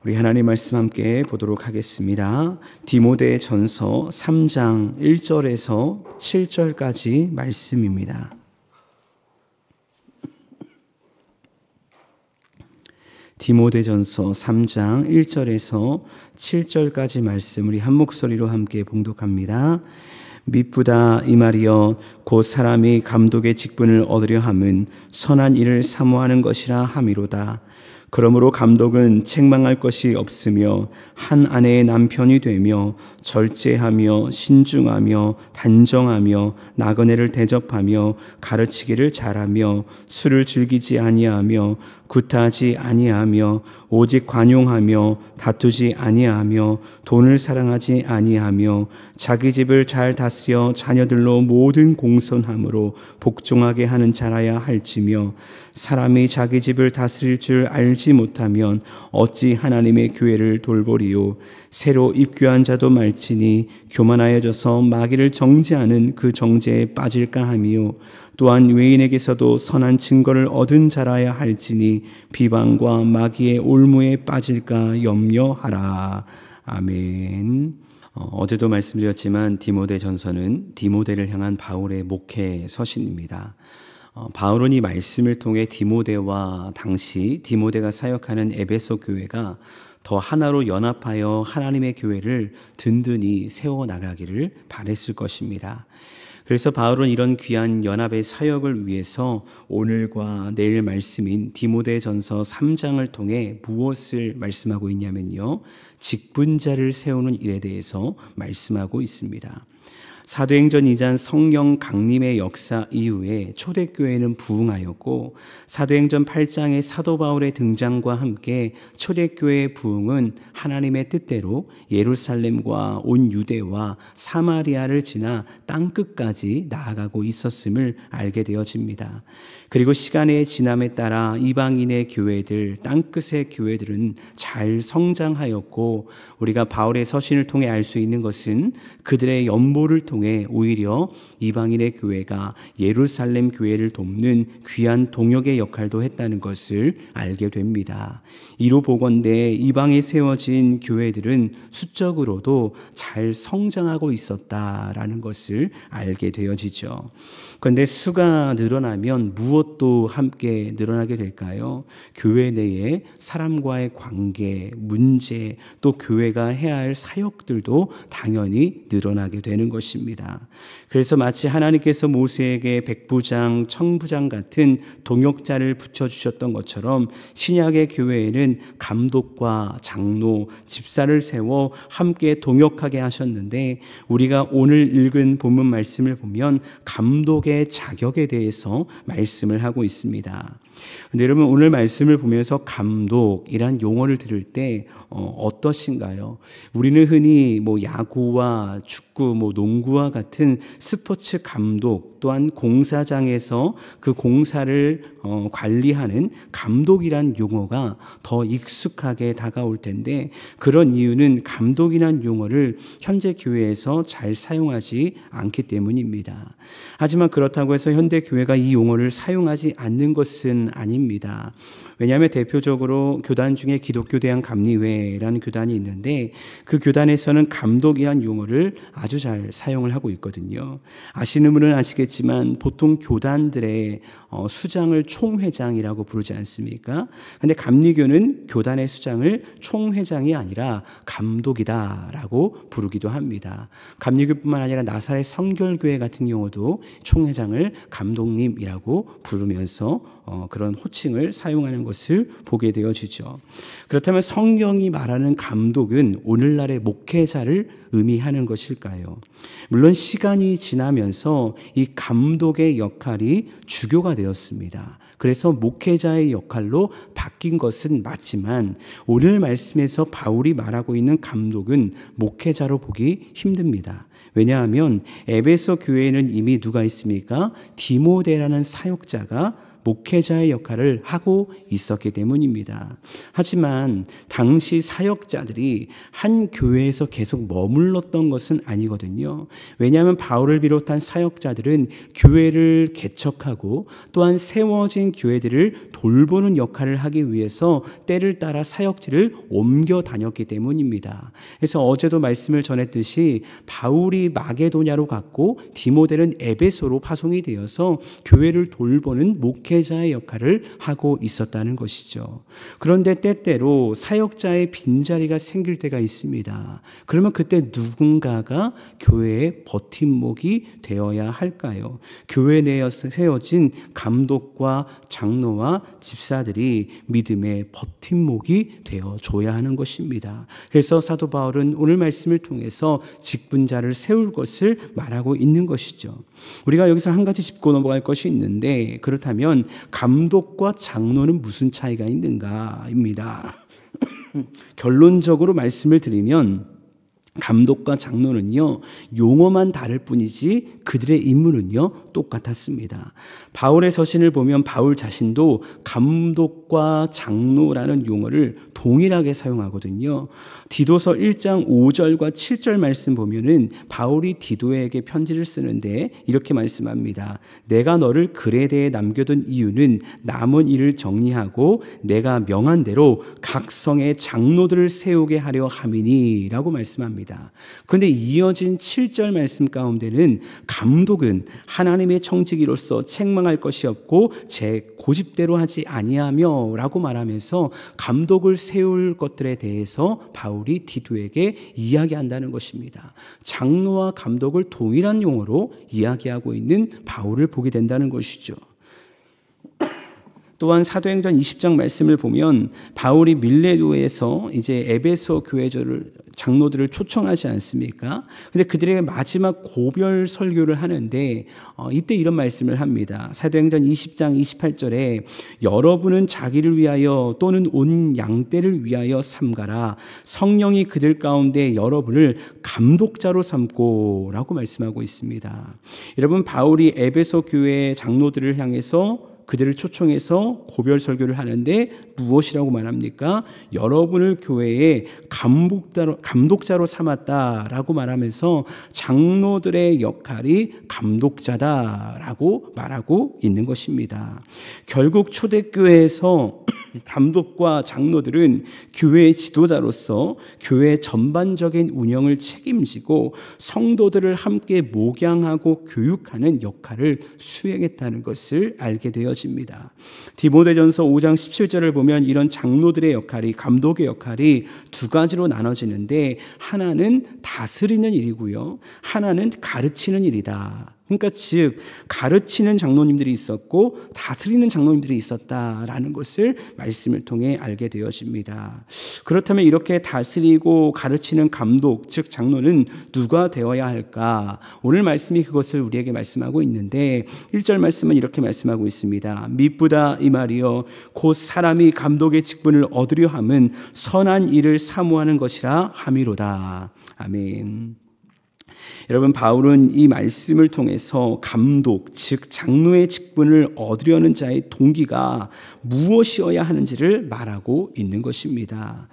우리 하나님 말씀 함께 보도록 하겠습니다. 디모데전서 3장 1절에서 7절까지 말씀입니다. 디모데전서 3장 1절에서 7절까지 말씀 우리 한 목소리로 함께 봉독합니다. 미쁘다 이 말이여 곧 사람이 감독의 직분을 얻으려 함은 선한 일을 사모하는 것이라 함이로다. 그러므로 감독은 책망할 것이 없으며 한 아내의 남편이 되며 절제하며 신중하며 단정하며 나그네를 대접하며 가르치기를 잘하며 술을 즐기지 아니하며 구타하지 아니하며 오직 관용하며 다투지 아니하며 돈을 사랑하지 아니하며 자기 집을 잘 다스려 자녀들로 모든 공손함으로 복종하게 하는 자라야 할지며 사람이 자기 집을 다스릴 줄 알지 못하면 어찌 하나님의 교회를 돌보리요. 새로 입교한 자도 말지니 교만하여져서 마귀를 정죄하는 그 정죄에 빠질까 하미요. 또한 외인에게서도 선한 증거를 얻은 자라야 할지니 비방과 마귀의 올무에 빠질까 염려하라. 아멘. 어제도 말씀드렸지만 디모데전서는 디모데를 향한 바울의 목회 서신입니다. 바울은 이 말씀을 통해 디모데와 당시 디모데가 사역하는 에베소 교회가 더 하나로 연합하여 하나님의 교회를 든든히 세워나가기를 바랬을 것입니다. 그래서 바울은 이런 귀한 연합의 사역을 위해서 오늘과 내일 말씀인 디모데전서 3장을 통해 무엇을 말씀하고 있냐면요, 직분자를 세우는 일에 대해서 말씀하고 있습니다. 사도행전 2장 성령 강림의 역사 이후에 초대교회는 부흥하였고, 사도행전 8장의 사도 바울의 등장과 함께 초대교회의 부흥은 하나님의 뜻대로 예루살렘과 온 유대와 사마리아를 지나 땅끝까지 나아가고 있었음을 알게 되어집니다. 그리고 시간의 지남에 따라 이방인의 교회들, 땅끝의 교회들은 잘 성장하였고, 우리가 바울의 서신을 통해 알 수 있는 것은 그들의 연보를 통해 오히려 이방인의 교회가 예루살렘 교회를 돕는 귀한 동역의 역할도 했다는 것을 알게 됩니다. 이로 보건대 이방에 세워진 교회들은 수적으로도 잘 성장하고 있었다라는 것을 알게 되어지죠. 그런데 수가 늘어나면 무엇도 함께 늘어나게 될까요? 교회 내에 사람과의 관계, 문제, 또 교회가 해야 할 사역들도 당연히 늘어나게 되는 것입니다. 그래서 마치 하나님께서 모세에게 백부장, 청부장 같은 동역자를 붙여주셨던 것처럼 신약의 교회에는 감독과 장로, 집사를 세워 함께 동역하게 하셨는데, 우리가 오늘 읽은 본문 말씀을 보면 감독의 자격에 대해서 말씀을 하고 있습니다. 근데 여러분, 오늘 말씀을 보면서 감독이란 용어를 들을 때 어떠신가요? 우리는 흔히 야구와 축구, 농구와 같은 스포츠 감독, 또한 공사장에서 그 공사를 관리하는 감독이란 용어가 더 익숙하게 다가올 텐데, 그런 이유는 감독이란 용어를 현재 교회에서 잘 사용하지 않기 때문입니다. 하지만 그렇다고 해서 현대 교회가 이 용어를 사용하지 않는 것은 아닙니다. 왜냐하면 대표적으로 교단 중에 기독교 대한감리회라는 교단이 있는데, 그 교단에서는 감독이란 용어를 아주 잘 사용을 하고 있거든요. 아시는 분은 아시겠지만 보통 교단들의 수장을 총회장이라고 부르지 않습니까? 그런데 감리교는 교단의 수장을 총회장이 아니라 감독이다라고 부르기도 합니다. 감리교뿐만 아니라 나사렛 성결교회 같은 경우도 총회장을 감독님이라고 부르면서 그런 호칭을 사용하는 것을 보게 되어지죠. 그렇다면 성경이 말하는 감독은 오늘날의 목회자를 의미하는 것일까요? 물론 시간이 지나면서 이 감독의 역할이 주교가 되었습니다. 그래서 목회자의 역할로 바뀐 것은 맞지만, 오늘 말씀에서 바울이 말하고 있는 감독은 목회자로 보기 힘듭니다. 왜냐하면 에베소 교회에는 이미 누가 있습니까? 디모데라는 사역자가 목회자의 역할을 하고 있었기 때문입니다. 하지만 당시 사역자들이 한 교회에서 계속 머물렀던 것은 아니거든요. 왜냐하면 바울을 비롯한 사역자들은 교회를 개척하고 또한 세워진 교회들을 돌보는 역할을 하기 위해서 때를 따라 사역지를 옮겨 다녔기 때문입니다. 그래서 어제도 말씀을 전했듯이 바울이 마게도냐로 갔고 디모데는 에베소로 파송이 되어서 교회를 돌보는 목회자의 역할을 하고 있었다는 것이죠. 그런데 때때로 사역자의 빈자리가 생길 때가 있습니다. 그러면 그때 누군가가 교회의 버팀목이 되어야 할까요? 교회 내에서 세워진 감독과 장로와 집사들이 믿음의 버팀목이 되어줘야 하는 것입니다. 그래서 사도 바울은 오늘 말씀을 통해서 직분자를 세울 것을 말하고 있는 것이죠. 우리가 여기서 한 가지 짚고 넘어갈 것이 있는데, 그렇다면 감독과 장로는 무슨 차이가 있는가입니다. 결론적으로 말씀을 드리면 감독과 장로는요, 용어만 다를 뿐이지 그들의 임무는요 똑같았습니다. 바울의 서신을 보면 바울 자신도 감독과 장로라는 용어를 동일하게 사용하거든요. 디도서 1장 5절과 7절 말씀 보면은 바울이 디도에게 편지를 쓰는데 이렇게 말씀합니다. 내가 너를 그레데에 남겨둔 이유는 남은 일을 정리하고 내가 명한 대로 각 성의 장로들을 세우게 하려 함이니 라고 말씀합니다. 그런데 이어진 7절 말씀 가운데는 감독은 하나님의 청지기로서 책망할 것이 없고 제 고집대로 하지 아니하며 라고 말하면서 감독을 세울 것들에 대해서 바울이 디도에게 이야기한다는 것입니다. 장로와 감독을 동일한 용어로 이야기하고 있는 바울을 보게 된다는 것이죠. 또한 사도행전 20장 말씀을 보면 바울이 밀레도에서 이제 에베소 교회들을 장로들을 초청하지 않습니까? 근데 그들에게 마지막 고별 설교를 하는데 이때 이런 말씀을 합니다. 사도행전 20장 28절에 여러분은 자기를 위하여 또는 온 양떼를 위하여 삼가라. 성령이 그들 가운데 여러분을 감독자로 삼고 라고 말씀하고 있습니다. 여러분, 바울이 에베소 교회의 장로들을 향해서 그들을 초청해서 고별 설교를 하는데 무엇이라고 말합니까? 여러분을 교회의 감독자로 삼았다라고 말하면서 장로들의 역할이 감독자다라고 말하고 있는 것입니다. 결국 초대교회에서 감독과 장로들은 교회의 지도자로서 교회의 전반적인 운영을 책임지고 성도들을 함께 목양하고 교육하는 역할을 수행했다는 것을 알게 되어집니다. 디모데전서 5장 17절을 보면 이런 장로들의 역할이, 감독의 역할이 두 가지로 나눠지는데 하나는 다스리는 일이고요, 하나는 가르치는 일이다. 그러니까 즉 가르치는 장로님들이 있었고 다스리는 장로님들이 있었다라는 것을 말씀을 통해 알게 되어집니다. 그렇다면 이렇게 다스리고 가르치는 감독, 즉 장로는 누가 되어야 할까? 오늘 말씀이 그것을 우리에게 말씀하고 있는데 1절 말씀은 이렇게 말씀하고 있습니다. 미쁘다 이 말이여 곧 사람이 감독의 직분을 얻으려 함은 선한 일을 사모하는 것이라 함이로다. 아멘. 여러분, 바울은 이 말씀을 통해서 감독, 즉 장로의 직분을 얻으려는 자의 동기가 무엇이어야 하는지를 말하고 있는 것입니다.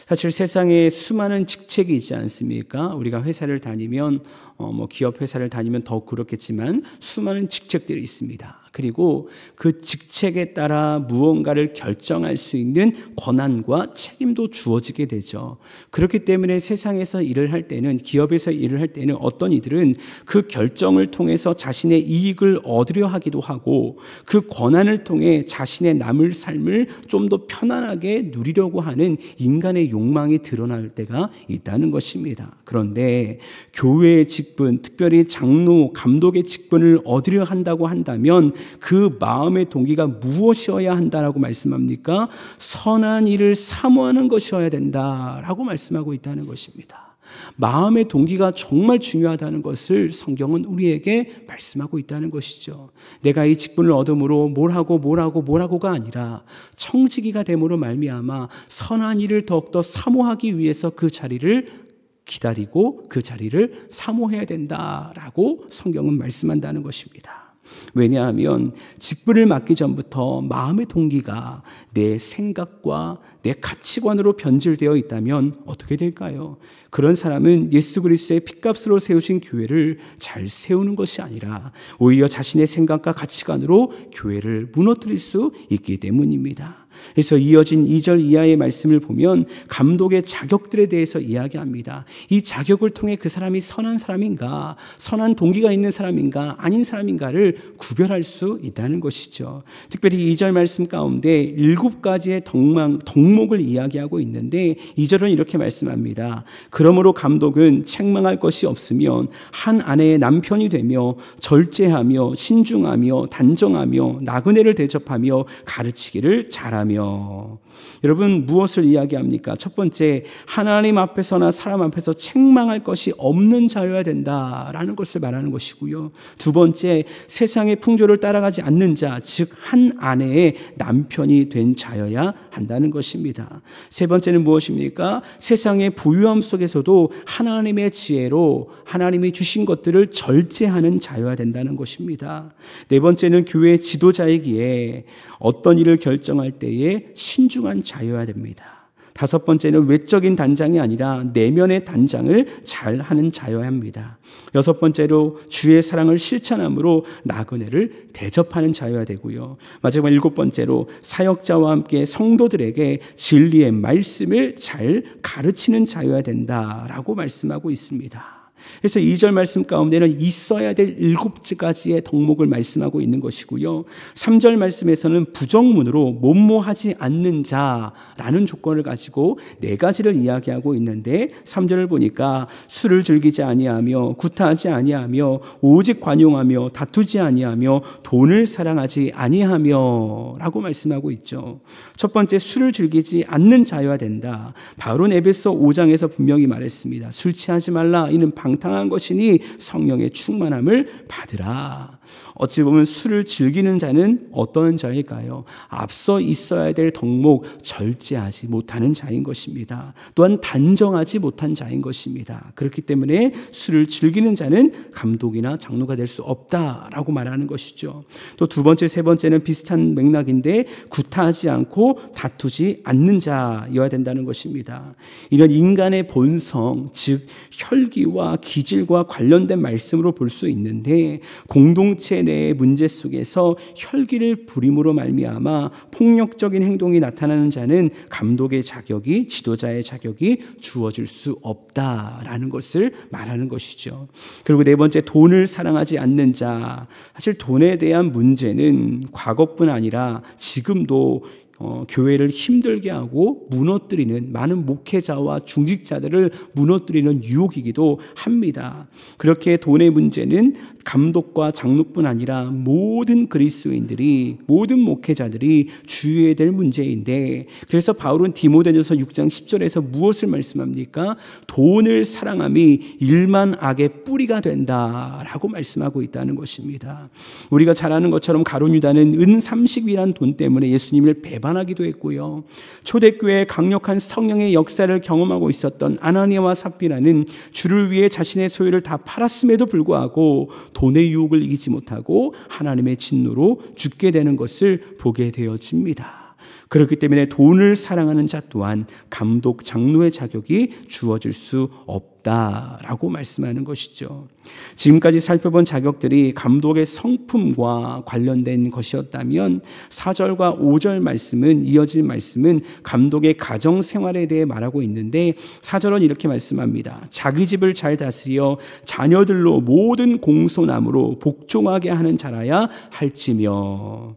사실 세상에 수많은 직책이 있지 않습니까? 우리가 회사를 다니면 기업 회사를 다니면 더 그렇겠지만 수많은 직책들이 있습니다. 그리고 그 직책에 따라 무언가를 결정할 수 있는 권한과 책임도 주어지게 되죠. 그렇기 때문에 세상에서 일을 할 때는, 기업에서 일을 할 때는 어떤 이들은 그 결정을 통해서 자신의 이익을 얻으려 하기도 하고 그 권한을 통해 자신의 남을 삶을 좀 더 편안하게 누리려고 하는 인간의 욕망이 드러날 때가 있다는 것입니다. 그런데 교회의 직분, 특별히 장로, 감독의 직분을 얻으려 한다고 한다면 그 마음의 동기가 무엇이어야 한다라고 말씀합니까? 선한 일을 사모하는 것이어야 된다라고 말씀하고 있다는 것입니다. 마음의 동기가 정말 중요하다는 것을 성경은 우리에게 말씀하고 있다는 것이죠. 내가 이 직분을 얻음으로 뭘 하고가 아니라 청지기가 됨으로 말미암아 선한 일을 더욱더 사모하기 위해서 그 자리를 기다리고 그 자리를 사모해야 된다라고 성경은 말씀한다는 것입니다. 왜냐하면 직분을 맡기 전부터 마음의 동기가 내 생각과 내 가치관으로 변질되어 있다면 어떻게 될까요? 그런 사람은 예수 그리스도의 핏값으로 세우신 교회를 잘 세우는 것이 아니라 오히려 자신의 생각과 가치관으로 교회를 무너뜨릴 수 있기 때문입니다. 그래서 이어진 2절 이하의 말씀을 보면 감독의 자격들에 대해서 이야기합니다. 이 자격을 통해 그 사람이 선한 사람인가, 선한 동기가 있는 사람인가, 아닌 사람인가를 구별할 수 있다는 것이죠. 특별히 2절 말씀 가운데 7가지의 덕목을 이야기하고 있는데 2절은 이렇게 말씀합니다. 그러므로 감독은 책망할 것이 없으면 한 아내의 남편이 되며 절제하며 신중하며 단정하며 나그네를 대접하며 가르치기를 잘하며. 여러분 무엇을 이야기합니까? 첫 번째, 하나님 앞에서나 사람 앞에서 책망할 것이 없는 자여야 된다라는 것을 말하는 것이고요. 두 번째, 세상의 풍조를 따라가지 않는 자, 즉 한 아내의 남편이 된 자여야 한다는 것입니다. 세 번째는 무엇입니까? 세상의 부유함 속에서도 하나님의 지혜로 하나님이 주신 것들을 절제하는 자여야 된다는 것입니다. 네 번째는 교회 지도자이기에 어떤 일을 결정할 때에 신중한 자여야 됩니다. 다섯 번째는 외적인 단장이 아니라 내면의 단장을 잘 하는 자여야 합니다. 여섯 번째로 주의 사랑을 실천함으로 나그네를 대접하는 자여야 되고요. 마지막 일곱 번째로 사역자와 함께 성도들에게 진리의 말씀을 잘 가르치는 자여야 된다라고 말씀하고 있습니다. 그래서 2절 말씀 가운데는 있어야 될 7가지의 덕목을 말씀하고 있는 것이고요. 3절 말씀에서는 부정문으로 못모하지 않는 자라는 조건을 가지고 4가지를 이야기하고 있는데 3절을 보니까 술을 즐기지 아니하며 구타하지 아니하며 오직 관용하며 다투지 아니하며 돈을 사랑하지 아니하며 라고 말씀하고 있죠. 첫 번째, 술을 즐기지 않는 자여야 된다. 바울은 에베소 5장에서 분명히 말했습니다. 술 취하지 말라. 이는 방탕한 것이니 성령의 충만함을 받으라. 어찌 보면 술을 즐기는 자는 어떤 자일까요? 앞서 있어야 될 덕목, 절제하지 못하는 자인 것입니다. 또한 단정하지 못한 자인 것입니다. 그렇기 때문에 술을 즐기는 자는 감독이나 장로가 될 수 없다라고 말하는 것이죠. 또 두 번째, 세 번째는 비슷한 맥락인데 구타하지 않고 다투지 않는 자여야 된다는 것입니다. 이런 인간의 본성, 즉 혈기와 기질과 관련된 말씀으로 볼 수 있는데 공동체 내의 문제 속에서 혈기를 부림으로 말미암아 폭력적인 행동이 나타나는 자는 감독의 자격이, 지도자의 자격이 주어질 수 없다라는 것을 말하는 것이죠. 그리고 네 번째, 돈을 사랑하지 않는 자. 사실 돈에 대한 문제는 과거뿐 아니라 지금도 교회를 힘들게 하고 무너뜨리는 많은 목회자와 중직자들을 무너뜨리는 유혹이기도 합니다. 그렇게 돈의 문제는 감독과 장로뿐 아니라 모든 그리스도인들이, 모든 목회자들이 주의해야 될 문제인데, 그래서 바울은 디모데전서 6장 10절에서 무엇을 말씀합니까? 돈을 사랑함이 일만 악의 뿌리가 된다라고 말씀하고 있다는 것입니다. 우리가 잘 아는 것처럼 가룟 유다는 은 30이라는 돈 때문에 예수님을 배반하기도 했고요. 초대교회의 강력한 성령의 역사를 경험하고 있었던 아나니아와 삽비라는 주를 위해 자신의 소유를 다 팔았음에도 불구하고 돈의 유혹을 이기지 못하고 하나님의 진노로 죽게 되는 것을 보게 되어집니다. 그렇기 때문에 돈을 사랑하는 자 또한 감독, 장로의 자격이 주어질 수 없다라고 말씀하는 것이죠. 지금까지 살펴본 자격들이 감독의 성품과 관련된 것이었다면 4절과 5절 말씀은, 이어진 말씀은 감독의 가정 생활에 대해 말하고 있는데 4절은 이렇게 말씀합니다. 자기 집을 잘 다스려 자녀들로 모든 공손함으로 복종하게 하는 자라야 할지며.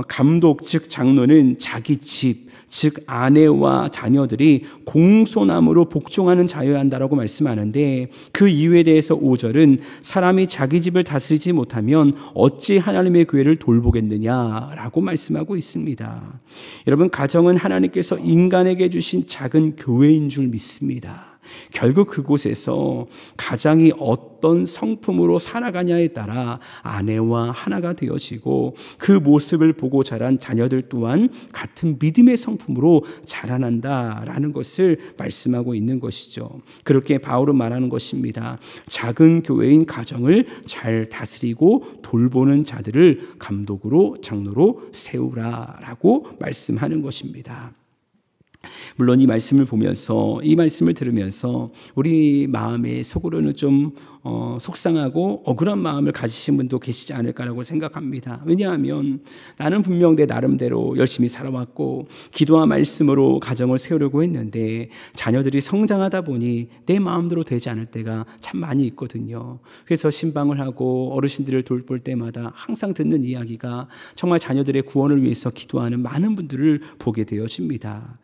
감독, 즉 장로는 자기 집, 즉 아내와 자녀들이 공손함으로 복종하는 자여야 한다라고 말씀하는데, 그 이유에 대해서 5절은 사람이 자기 집을 다스리지 못하면 어찌 하나님의 교회를 돌보겠느냐라고 말씀하고 있습니다. 여러분, 가정은 하나님께서 인간에게 주신 작은 교회인 줄 믿습니다. 결국 그곳에서 가장이 어떤 성품으로 살아가냐에 따라 아내와 하나가 되어지고 그 모습을 보고 자란 자녀들 또한 같은 믿음의 성품으로 자라난다라는 것을 말씀하고 있는 것이죠. 그렇게 바울은 말하는 것입니다. 작은 교회인 가정을 잘 다스리고 돌보는 자들을 감독으로 장로로 세우라라고 말씀하는 것입니다. 물론 이 말씀을 보면서, 이 말씀을 들으면서 우리 마음의 속으로는 좀 속상하고 억울한 마음을 가지신 분도 계시지 않을까라고 생각합니다. 왜냐하면 나는 분명 내 나름대로 열심히 살아왔고 기도와 말씀으로 가정을 세우려고 했는데 자녀들이 성장하다 보니 내 마음대로 되지 않을 때가 참 많이 있거든요. 그래서 신방을 하고 어르신들을 돌볼 때마다 항상 듣는 이야기가 정말 자녀들의 구원을 위해서 기도하는 많은 분들을 보게 되어집니다.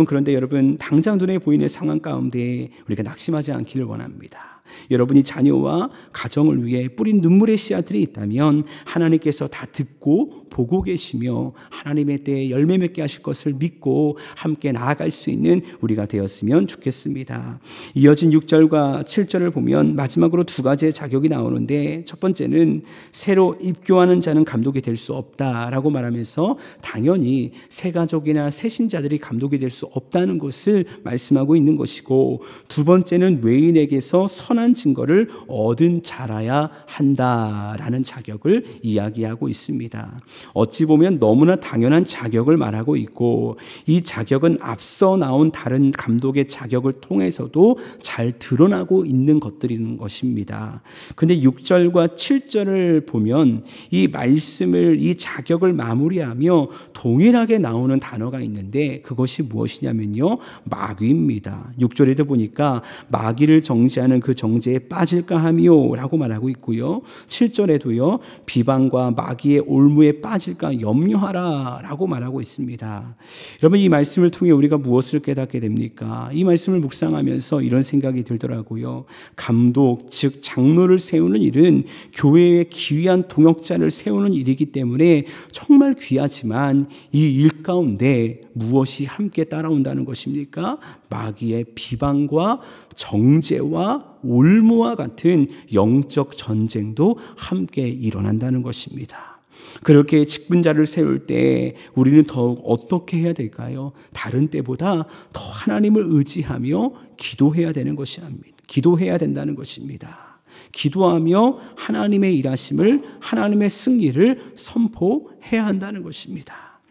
그런데 여러분, 당장 눈에 보이는 상황 가운데 우리가 낙심하지 않기를 원합니다. 여러분이 자녀와 가정을 위해 뿌린 눈물의 씨앗들이 있다면 하나님께서 다 듣고 보고 계시며 하나님의 때에 열매 맺게 하실 것을 믿고 함께 나아갈 수 있는 우리가 되었으면 좋겠습니다. 이어진 6절과 7절을 보면 마지막으로 두 가지의 자격이 나오는데, 첫 번째는 새로 입교하는 자는 감독이 될 수 없다라고 말하면서 당연히 새 가족이나 새 신자들이 감독이 될 수 없다는 것을 말씀하고 있는 것이고, 두 번째는 외인에게서 선한 증거를 얻은 자라야 한다라는 자격을 이야기하고 있습니다. 어찌 보면 너무나 당연한 자격을 말하고 있고, 이 자격은 앞서 나온 다른 감독의 자격을 통해서도 잘 드러나고 있는 것들인 것입니다. 근데 6절과 7절을 보면 이 말씀을, 이 자격을 마무리하며 동일하게 나오는 단어가 있는데 그것이 무엇이냐면요, 마귀입니다. 6절에도 보니까 마귀를 정죄하는 그 정죄에 빠질까 하미요 라고 말하고 있고요, 7절에도요 비방과 마귀의 올무에 빠질까 염려하라 라고 말하고 있습니다. 여러분, 이 말씀을 통해 우리가 무엇을 깨닫게 됩니까? 이 말씀을 묵상하면서 이런 생각이 들더라고요. 감독, 즉 장로를 세우는 일은 교회의 귀한 동역자를 세우는 일이기 때문에 정말 귀하지만 이 일 가운데 무엇이 함께 따라온다는 것입니까? 마귀의 비방과 정죄와 올무와 같은 영적 전쟁도 함께 일어난다는 것입니다. 그렇게 직분자를 세울 때 우리는 더욱 어떻게 해야 될까요? 다른 때보다 더 하나님을 의지하며 기도해야 되는 것입니다. 기도해야 된다는 것입니다. 기도하며 하나님의 일하심을, 하나님의 승리를 선포해야 한다는 것입니다.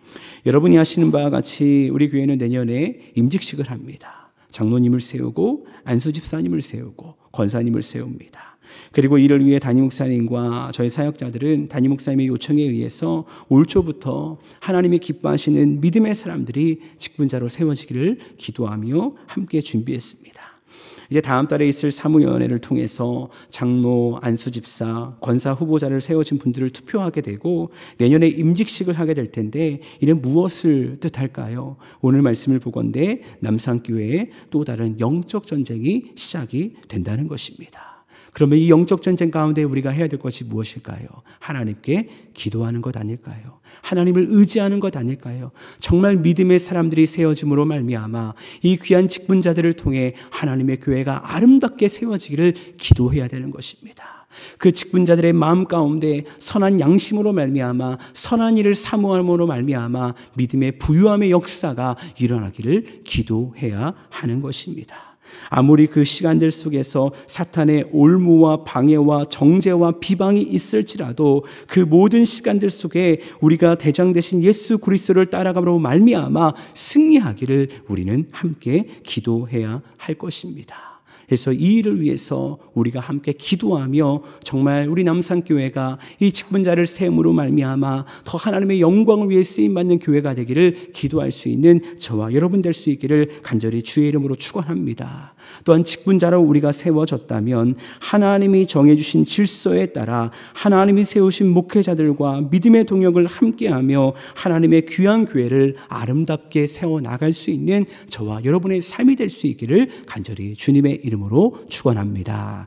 여러분이 하시는 바와 같이 우리 교회는 내년에 임직식을 합니다. 장로님을 세우고 안수집사님을 세우고 권사님을 세웁니다. 그리고 이를 위해 담임 목사님과 저희 사역자들은 담임 목사님의 요청에 의해서 올 초부터 하나님이 기뻐하시는 믿음의 사람들이 직분자로 세워지기를 기도하며 함께 준비했습니다. 이제 다음 달에 있을 사무위원회를 통해서 장로, 안수집사, 권사 후보자를 세워진 분들을 투표하게 되고 내년에 임직식을 하게 될 텐데, 이는 무엇을 뜻할까요? 오늘 말씀을 보건대 남산교회에 또 다른 영적 전쟁이 시작이 된다는 것입니다. 그러면 이 영적 전쟁 가운데 우리가 해야 될 것이 무엇일까요? 하나님께 기도하는 것 아닐까요? 하나님을 의지하는 것 아닐까요? 정말 믿음의 사람들이 세워짐으로 말미암아 이 귀한 직분자들을 통해 하나님의 교회가 아름답게 세워지기를 기도해야 되는 것입니다. 그 직분자들의 마음 가운데 선한 양심으로 말미암아 선한 일을 사모함으로 말미암아 믿음의 부유함의 역사가 일어나기를 기도해야 하는 것입니다. 아무리 그 시간들 속에서 사탄의 올무와 방해와 정죄와 비방이 있을지라도 그 모든 시간들 속에 우리가 대장 되신 예수 그리스도를 따라감으로 말미암아 승리하기를 우리는 함께 기도해야 할 것입니다. 그래서 이 일을 위해서 우리가 함께 기도하며 정말 우리 남산교회가 이 직분자를 세움으로 말미암아 더 하나님의 영광을 위해 쓰임받는 교회가 되기를 기도할 수 있는 저와 여러분 될 수 있기를 간절히 주의 이름으로 축원합니다. 또한 직분자로 우리가 세워졌다면 하나님이 정해주신 질서에 따라 하나님이 세우신 목회자들과 믿음의 동역을 함께하며 하나님의 귀한 교회를 아름답게 세워나갈 수 있는 저와 여러분의 삶이 될 수 있기를 간절히 주님의 이름으로 축원합니다.